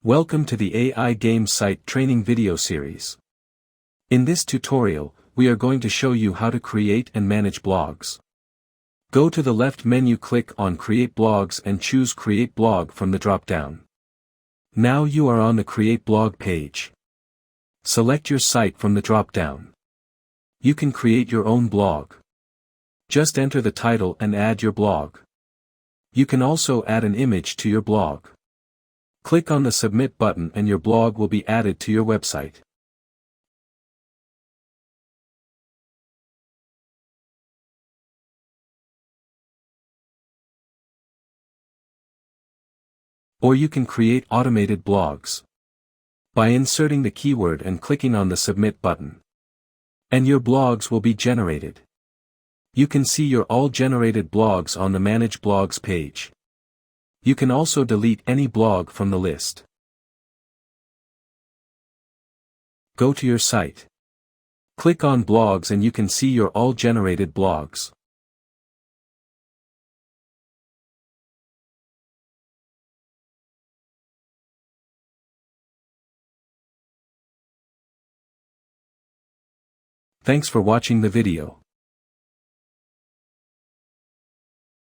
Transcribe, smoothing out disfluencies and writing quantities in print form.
Welcome to the AI Game Site training video series. In this tutorial, we are going to show you how to create and manage blogs. Go to the left menu, click on Create Blogs and choose Create Blog from the drop-down. Now you are on the Create Blog page. Select your site from the drop-down. You can create your own blog. Just enter the title and add your blog. You can also add an image to your blog. Click on the Submit button and your blog will be added to your website. Or you can create automated blogs by inserting the keyword and clicking on the Submit button. And your blogs will be generated. You can see your all generated blogs on the Manage Blogs page. You can also delete any blog from the list. Go to your site. Click on Blogs and you can see your all generated blogs. Thanks for watching the video.